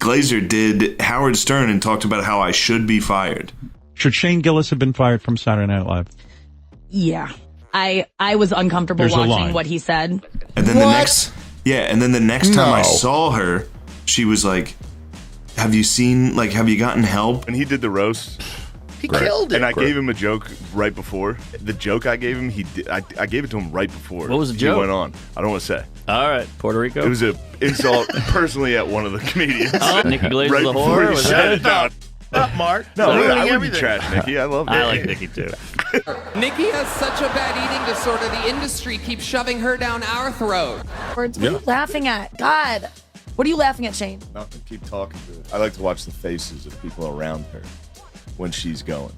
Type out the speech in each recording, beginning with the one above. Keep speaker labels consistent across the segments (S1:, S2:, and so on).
S1: Glaser did Howard Stern and talked about how I should be fired.
S2: Should Shane Gillis have been fired from Saturday Night Live?
S3: Yeah. I was uncomfortable watching what he said.
S1: And then the next time I saw her, she was like, have you gotten help?
S4: When he did the roast,
S5: he killed it.
S4: And I gave him a joke right before. The joke I gave him, I gave it to him right before.
S5: What was the joke?
S4: He went on. I don't want to say.
S5: All right, Puerto Rico.
S4: It was an insult personally at one of the comedians.
S5: Oh, Nikki Glaser
S4: right
S5: the
S4: before
S5: whore?
S4: he
S5: Was
S4: shut it down.
S5: Not Mark.
S4: No, I wouldn't trash Nikki. I love Nikki.
S5: I like Nikki too.
S6: Nikki has such a bad eating disorder, the industry keeps shoving her down our throat.
S7: What are you laughing at? God. What are you laughing at, Shane?
S4: Nothing. Keep talking to it. I like to watch the faces of people around her when she's going.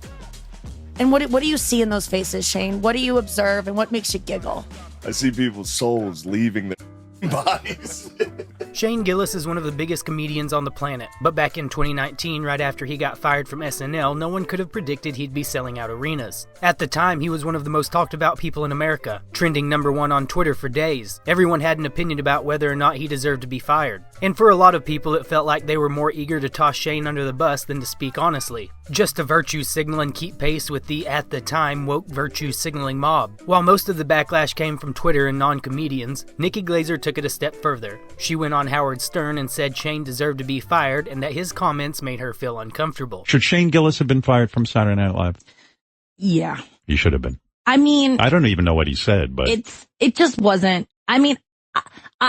S7: And what do you see in those faces, Shane? What do you observe and what makes you giggle?
S4: I see people's souls leaving their bodies.
S8: Shane Gillis is one of the biggest comedians on the planet, but back in 2019, right after he got fired from SNL, no one could have predicted he'd be selling out arenas. At the time, he was one of the most talked about people in America, trending #1 on Twitter for days. Everyone had an opinion about whether or not he deserved to be fired. And for a lot of people, it felt like they were more eager to toss Shane under the bus than to speak honestly. Just to virtue signal and keep pace with the, at the time, woke virtue signaling mob. While most of the backlash came from Twitter and non-comedians, Nikki Glaser took it a step further. She went on Howard Stern and said Shane deserved to be fired and that his comments made her feel uncomfortable.
S2: Should Shane Gillis have been fired from Saturday Night Live?
S3: Yeah.
S2: He should have been.
S3: I mean,
S2: I don't even know what he said, but
S3: it just wasn't. I mean,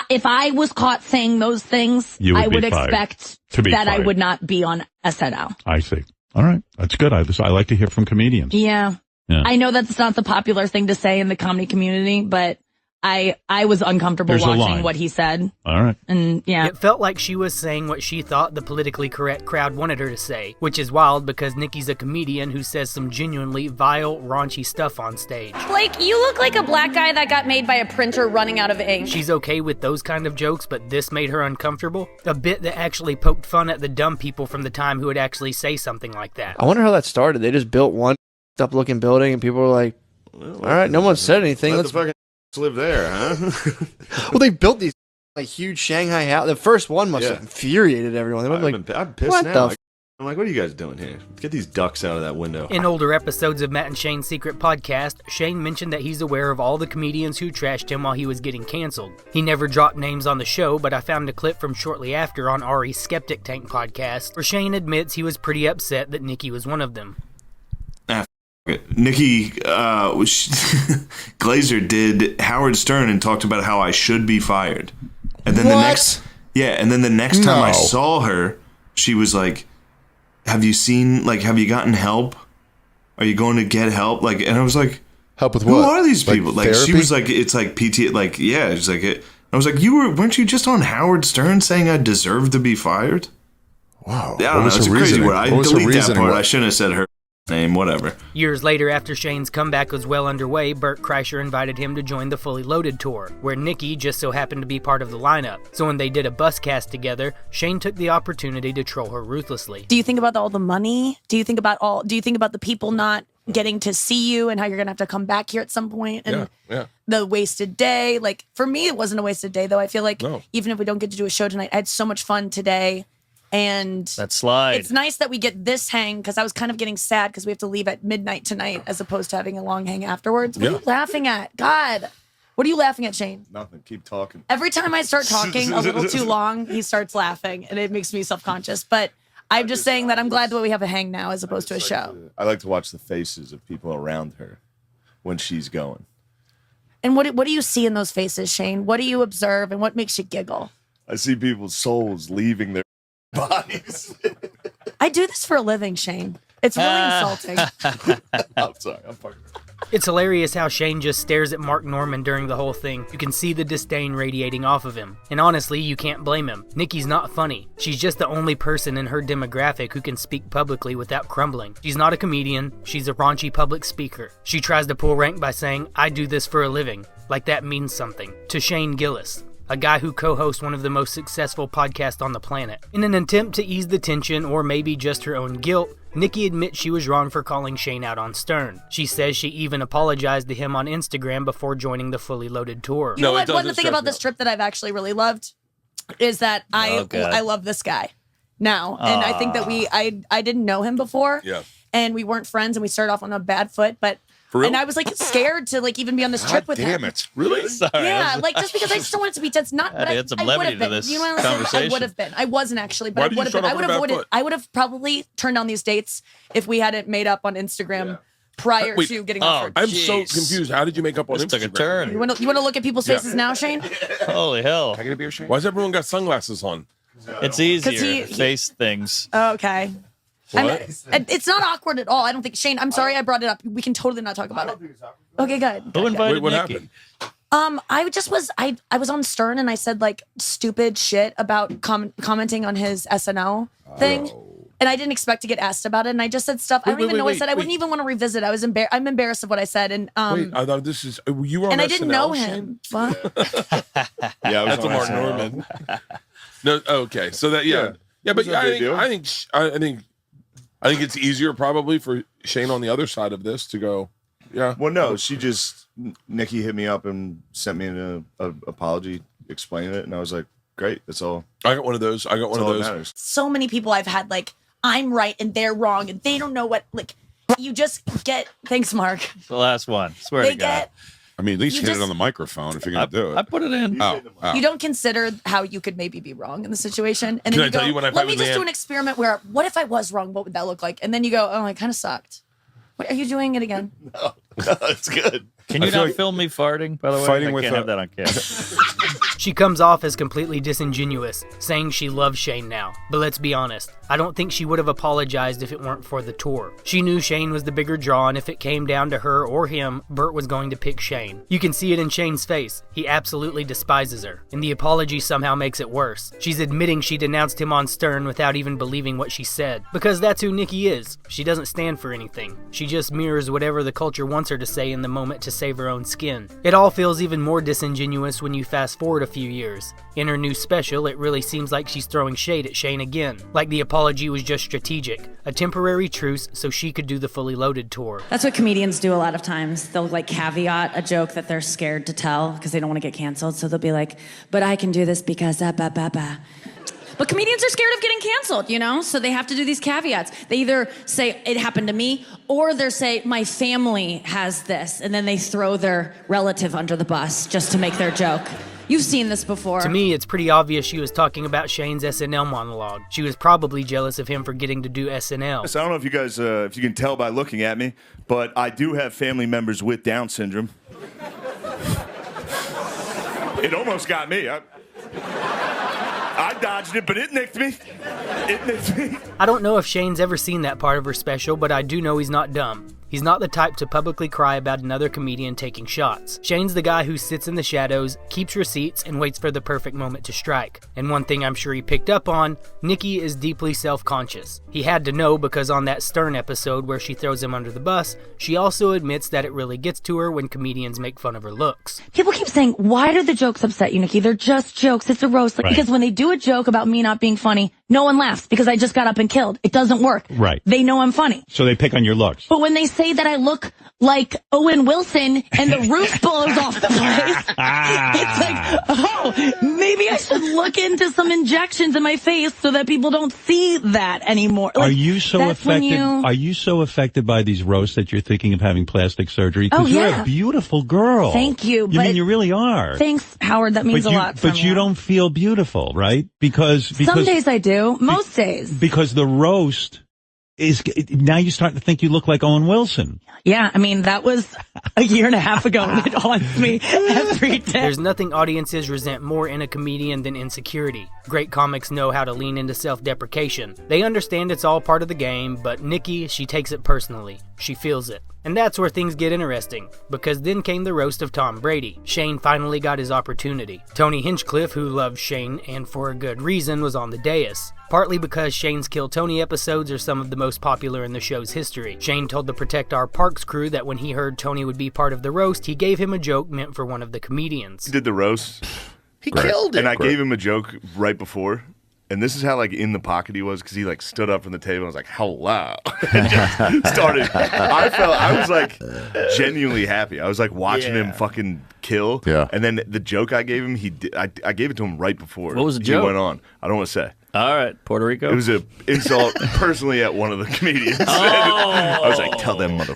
S3: if I was caught saying those things, I would expect that I would not be on SNL.
S2: I see. All right. That's good. I like to hear from comedians.
S3: Yeah. I know that's not the popular thing to say in the comedy community, but I was uncomfortable watching what he said.
S2: All right.
S3: And yeah.
S8: It felt like she was saying what she thought the politically correct crowd wanted her to say, which is wild because Nikki's a comedian who says some genuinely vile, raunchy stuff on stage.
S9: Like, you look like a black guy that got made by a printer running out of ink.
S8: She's okay with those kind of jokes, but this made her uncomfortable. A bit that actually poked fun at the dumb people from the time who would actually say something like that.
S10: I wonder how that started. They just built one up-looking building and people were like, all right, no one said anything.
S11: Let's fucking live there, huh?
S10: Well, they built these like huge Shanghai house. The first one must have infuriated everyone. They were like,
S11: I'm pissed now. I'm like, what are you guys doing here? Get these ducks out of that window.
S8: In older episodes of Matt and Shane's Secret Podcast, Shane mentioned that he's aware of all the comedians who trashed him while he was getting canceled. He never dropped names on the show, but I found a clip from shortly after on Ari's Skeptic Tank podcast, where Shane admits he was pretty upset that Nikki was one of them.
S1: Nikki Glaser did Howard Stern and talked about how I should be fired. And then the next time I saw her, she was like, have you gotten help? Are you going to get help? Like, and I was like,
S11: help with
S1: who
S11: what?
S1: Who are these people? Like
S11: therapy?
S1: She was like, it's like PT, like, yeah, it's like it. I was like, weren't you just on Howard Stern saying I deserve to be fired?
S11: Wow.
S1: Yeah, I don't know. It's a crazy word. I delete that part. I shouldn't have said her name, whatever.
S8: Years later, after Shane's comeback was well underway, Bert Kreischer invited him to join the Fully Loaded tour, where Nikki just so happened to be part of the lineup. So when they did a bus cast together, Shane took the opportunity to troll her ruthlessly.
S7: Do you think about all the money? Do you think about the people not getting to see you and how you're going to have to come back here at some point? And the wasted day. Like, for me, it wasn't a wasted day, though. I feel like even if we don't get to do a show tonight, I had so much fun today. And
S5: that slide.
S7: It's nice that we get this hang, because I was kind of getting sad because we have to leave at midnight tonight as opposed to having a long hang afterwards. What are you laughing at? God. What are you laughing at, Shane?
S4: Nothing. Keep talking.
S7: Every time I start talking a little too long, he starts laughing, and it makes me self-conscious. But I'm just saying that I'm glad that we have a hang now as opposed to a show.
S4: I like to watch the faces of people around her when she's going.
S7: And what do you see in those faces, Shane? What do you observe, and what makes you giggle?
S4: I see people's souls leaving their bodies.
S7: I do this for a living, Shane. It's really insulting.
S4: I'm sorry. I'm fucking.
S8: It's hilarious how Shane just stares at Mark Norman during the whole thing. You can see the disdain radiating off of him. And honestly, you can't blame him. Nikki's not funny. She's just the only person in her demographic who can speak publicly without crumbling. She's not a comedian. She's a raunchy public speaker. She tries to pull rank by saying, I do this for a living. Like that means something. To Shane Gillis, a guy who co-hosts one of the most successful podcasts on the planet. In an attempt to ease the tension, or maybe just her own guilt, Nikki admits she was wrong for calling Shane out on Stern. She says she even apologized to him on Instagram before joining the Fully Loaded tour.
S7: You know what? One thing about this trip that I've actually really loved is that I love this guy. now. And I think that I didn't know him before.
S12: Yeah.
S7: And we weren't friends and we started off on a bad foot, but
S12: For real?
S7: and I was like scared to like even be on this trip with him.
S12: Damn it. Really?
S5: Sorry.
S7: Yeah, like just because I still wanted to be tense. Not, but
S5: I had some
S7: I would
S5: levity
S7: have
S5: to
S7: been.
S5: this
S7: You know what I'm saying? I
S5: conversation.
S7: would have been. I wasn't actually, but
S12: Why
S7: I
S12: did
S7: would
S12: you
S7: have been.
S12: start
S7: I
S12: off
S7: would
S12: on a
S7: have
S12: bad
S7: avoided.
S12: foot?
S7: I would have probably turned down these dates if we hadn't made up on Instagram prior
S12: Wait,
S7: to getting offered.
S12: I'm so confused. How did you make up on
S5: This
S12: Instagram?
S5: took a turn.
S7: You want to look at people's faces now, Shane?
S5: Holy hell.
S4: Can I get a beer, Shane?
S12: Why's everyone got sunglasses on?
S5: It's easier.
S7: he-
S5: Face things.
S7: Okay.
S12: What?
S7: It's not awkward at all. I don't think. Shane, I'm sorry I brought it up. We can totally not talk about it. Okay, good.
S5: Who invited
S12: Wait, what
S5: Nikki?
S12: happened?
S7: I was on Stern and I said like stupid shit about commenting on his SNL thing. And I didn't expect to get asked about it. And I just said stuff. I don't even know what I said. I wouldn't even want to revisit. I'm embarrassed of what I said. And
S12: Wait, I thought this is you were on
S7: and I
S12: SNL,
S7: didn't know
S12: Shane?
S7: him. What?
S4: Yeah, I was
S12: That's
S4: on
S12: Mark
S4: SNL.
S12: Norman. No, okay. So that yeah. But
S4: It was a big deal.
S12: I think it's easier probably for Shane on the other side of this to go, yeah.
S4: Well, no, Nikki hit me up and sent me an apology explaining it, and I was like, great, that's all.
S12: I got one of those.
S4: That's all that matters.
S7: So many people I've had like I'm right and they're wrong and they don't know what like you just get. Thanks, Mark.
S5: The last one. Swear
S7: They
S5: to God.
S7: get.
S13: I mean, at least
S7: You
S13: hit
S7: just-
S13: it on the microphone if you're going to do it.
S5: I put it in.
S13: Oh.
S7: You don't consider how you could maybe be wrong in the situation, and
S12: Can
S7: then
S12: I
S7: you go,
S12: tell you when I
S7: "Let
S12: fight
S7: me
S12: with
S7: just do
S12: Leanne?
S7: an experiment where, what if I was wrong? What would that look like?" And then you go, "Oh, it kind of sucked." What are you doing it again?
S4: That's good.
S5: Can you
S13: I feel
S5: not
S13: like
S5: film me farting, by the way?
S13: fighting
S5: I
S13: with
S5: can't
S13: a-
S5: have that on camera.
S8: She comes off as completely disingenuous, saying she loves Shane now. But let's be honest, I don't think she would have apologized if it weren't for the tour. She knew Shane was the bigger draw, and if it came down to her or him, Bert was going to pick Shane. You can see it in Shane's face. He absolutely despises her, and the apology somehow makes it worse. She's admitting she denounced him on Stern without even believing what she said. Because that's who Nikki is. She doesn't stand for anything. She just mirrors whatever the culture wants her to say in the moment to save her own skin. It all feels even more disingenuous when you fast forward a few years. In her new special, it really seems like she's throwing shade at Shane again. Like the apology was just strategic. A temporary truce so she could do the fully loaded tour.
S14: That's what comedians do a lot of times. They'll like caveat a joke that they're scared to tell because they don't want to get canceled. So they'll be like, but I can do this because But comedians are scared of getting canceled, you know? So they have to do these caveats. They either say, it happened to me, or they say, my family has this. And then they throw their relative under the bus just to make their joke. You've seen this before.
S8: To me, it's pretty obvious she was talking about Shane's SNL monologue. She was probably jealous of him for getting to do SNL.
S11: So I don't know if you guys, if you can tell by looking at me, but I do have family members with Down syndrome. It almost got me. I dodged it, but it nicked me.
S8: I don't know if Shane's ever seen that part of her special, but I do know he's not dumb. He's not the type to publicly cry about another comedian taking shots. Shane's the guy who sits in the shadows, keeps receipts, and waits for the perfect moment to strike. And one thing I'm sure he picked up on, Nikki is deeply self-conscious. He had to know because on that Stern episode where she throws him under the bus, she also admits that it really gets to her when comedians make fun of her looks.
S3: People keep saying, why do the jokes upset you, Nikki? They're just jokes. It's a roast. Like,
S2: Right.
S3: Because when they do a joke about me not being funny, no one laughs because I just got up and killed. It doesn't work.
S2: Right.
S3: They know I'm funny.
S2: So they pick on your looks.
S3: But when they say that I look like Owen Wilson and the roof blows off the place, it's like, oh, maybe I should look into some injections in my face so that people don't see that anymore. Like,
S2: Are you so
S3: that's when
S2: affected?
S3: you-
S2: Are you so affected by these roasts that you're thinking of having plastic surgery? Because
S3: Oh,
S2: you're
S3: yeah.
S2: a beautiful girl.
S3: Thank you,
S2: You
S3: but-
S2: mean you really are?
S3: Thanks, Howard. That means
S2: but
S3: a
S2: you,
S3: lot from
S2: But you don't feel beautiful, right? Because
S3: Some days I do. Most days.
S2: because the roast is now you're starting to think you look like Owen Wilson.
S3: Yeah, I mean, that was a year and a half ago, and it haunts me every day.
S8: There's nothing audiences resent more in a comedian than insecurity. Great comics know how to lean into self-deprecation. They understand it's all part of the game, but Nikki, she takes it personally. She feels it. And that's where things get interesting, because then came the roast of Tom Brady. Shane finally got his opportunity. Tony Hinchcliffe, who loves Shane, and for a good reason, was on the dais. Partly because Shane's Kill Tony episodes are some of the most popular in the show's history. Shane told the Protect Our Parks crew that when he heard Tony would be part of the roast, he gave him a joke meant for one of the comedians.
S11: He did the roast.
S12: He killed it.
S11: And I gave him a joke right before. And this is how like in the pocket he was because he like stood up from the table and was like, hello. And just started. I was like genuinely happy. I was like watching him fucking kill.
S13: Yeah.
S11: And then the joke I gave him, I gave it to him right before
S5: What was the
S11: he
S5: joke?
S11: went on. I don't want to say.
S5: All right, Puerto Rico.
S11: It was an insult personally at one of the comedians. I was like, tell them mother.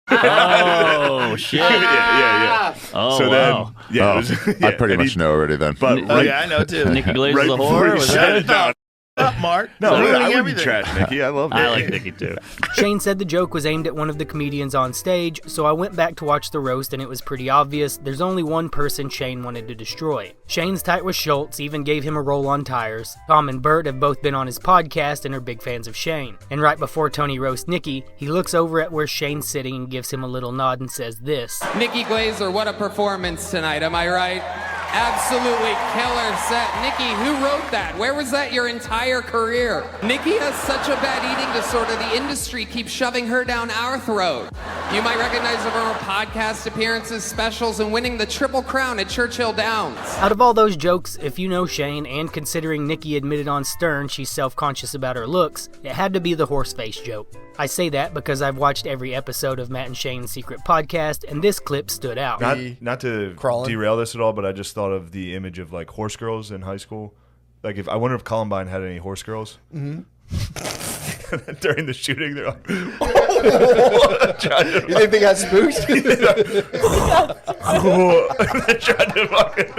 S5: Oh shit!
S11: yeah.
S5: Oh,
S11: so
S5: wow.
S11: then,
S13: I
S11: yeah,
S13: pretty much know already then.
S11: But
S5: I know too. Nikki Glaser the whore. Was that?
S12: Up, Mark.
S11: No, I wouldn't
S12: everything.
S11: trash Nikki. I love Nikki.
S5: I like Nikki too.
S8: Shane said the joke was aimed at one of the comedians on stage, so I went back to watch the roast and it was pretty obvious there's only one person Shane wanted to destroy. Shane's tight with Schultz, even gave him a roll on tires. Tom and Bert have both been on his podcast and are big fans of Shane. And right before Tony roasts Nikki, he looks over at where Shane's sitting and gives him a little nod and says this.
S6: Nikki Glaser, what a performance tonight, am I right? Absolutely killer set. Nikki, who wrote that? Where was that your entire career? Nikki has such a bad eating disorder, the industry keeps shoving her down our throat. You might recognize her from her podcast appearances, specials, and winning the Triple Crown at Churchill Downs.
S8: Out of all those jokes, if you know Shane, and considering Nikki admitted on Stern she's self-conscious about her looks, it had to be the horse face joke. I say that because I've watched every episode of Matt and Shane's secret podcast, and this clip stood out.
S4: Not to derail this at all, but I just thought of the image of like horse girls in high school. Like, I wonder if Columbine had any horse girls. Mm-hmm. During the shooting, they're like,
S10: you think they got spooked?
S4: They're trying to fucking,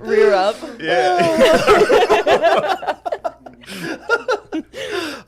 S7: rear up.
S4: Yeah.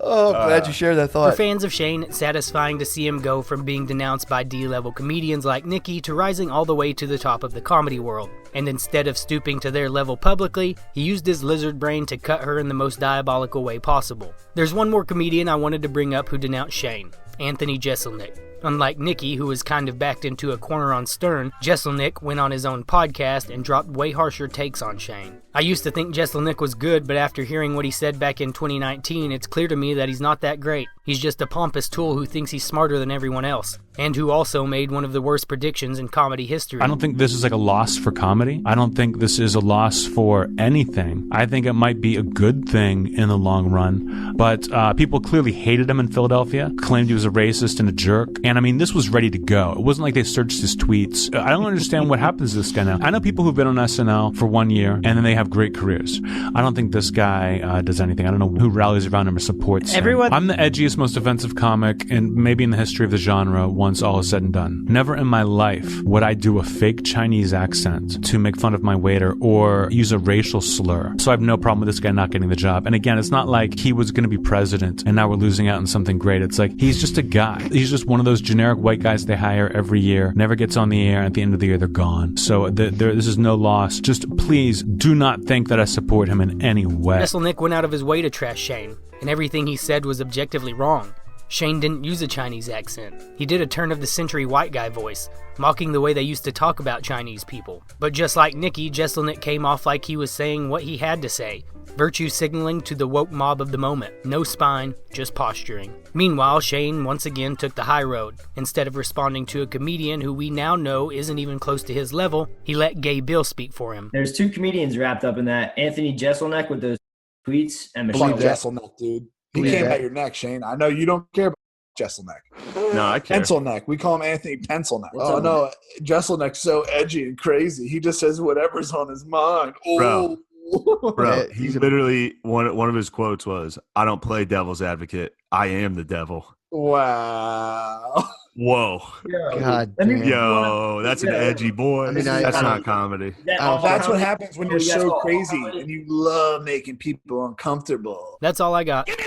S10: Oh, glad you shared that thought.
S8: For fans of Shane, it's satisfying to see him go from being denounced by D-level comedians like Nikki to rising all the way to the top of the comedy world. And instead of stooping to their level publicly, he used his lizard brain to cut her in the most diabolical way possible. There's one more comedian I wanted to bring up who denounced Shane, Anthony Jeselnik. Unlike Nikki, who was kind of backed into a corner on Stern, Jeselnik went on his own podcast and dropped way harsher takes on Shane. I used to think Jeselnik was good, but after hearing what he said back in 2019, it's clear to me that he's not that great. He's just a pompous tool who thinks he's smarter than everyone else, and who also made one of the worst predictions in comedy history.
S2: I don't think this is like a loss for comedy. I don't think this is a loss for anything. I think it might be a good thing in the long run, but people clearly hated him in Philadelphia, claimed he was a racist and a jerk, and I mean, this was ready to go. It wasn't like they searched his tweets. I don't understand what happens to this guy now. I know people who've been on SNL for 1 year, and then they have great careers. I don't think this guy does anything. I don't know who rallies around him or supports him. I'm the edgiest, most offensive comic, and maybe in the history of the genre, once all is said and done. Never in my life would I do a fake Chinese accent to make fun of my waiter or use a racial slur. So I have no problem with this guy not getting the job. And again, it's not like he was going to be president and now we're losing out on something great. It's like, he's just a guy. He's just one of those generic white guys they hire every year, never gets on the air, and at the end of the year, they're gone. So this is no loss. Just please do not think that I support him in any way.
S8: Jeselnik went out of his way to trash Shane, and everything he said was objectively wrong. Shane didn't use a Chinese accent. He did a turn-of-the-century white guy voice, mocking the way they used to talk about Chinese people. But just like Nikki, Jeselnik came off like he was saying what he had to say, virtue signaling to the woke mob of the moment. No spine, just posturing. Meanwhile, Shane once again took the high road. Instead of responding to a comedian who we now know isn't even close to his level, he let Gay Bill speak for him.
S15: There's two comedians wrapped up in that. Anthony Jeselnik with those tweets and Michelle
S16: Jeselnik, dude. He came at your neck, Shane. I know you don't care about Jeselnik.
S11: No, I care.
S16: Pencil neck. We call him Anthony Pencil neck. Oh, no. Jeselnik's so edgy and crazy. He just says whatever's on his mind. Oh.
S11: Bro, he's literally one of his quotes was, "I don't play devil's advocate. I am the devil."
S16: Wow.
S11: Whoa.
S10: God damn.
S11: Yo, that's an edgy boy. I mean, that's not comedy.
S16: That's what happens when you're so crazy and you love making people uncomfortable.
S8: That's all I got.
S12: Give me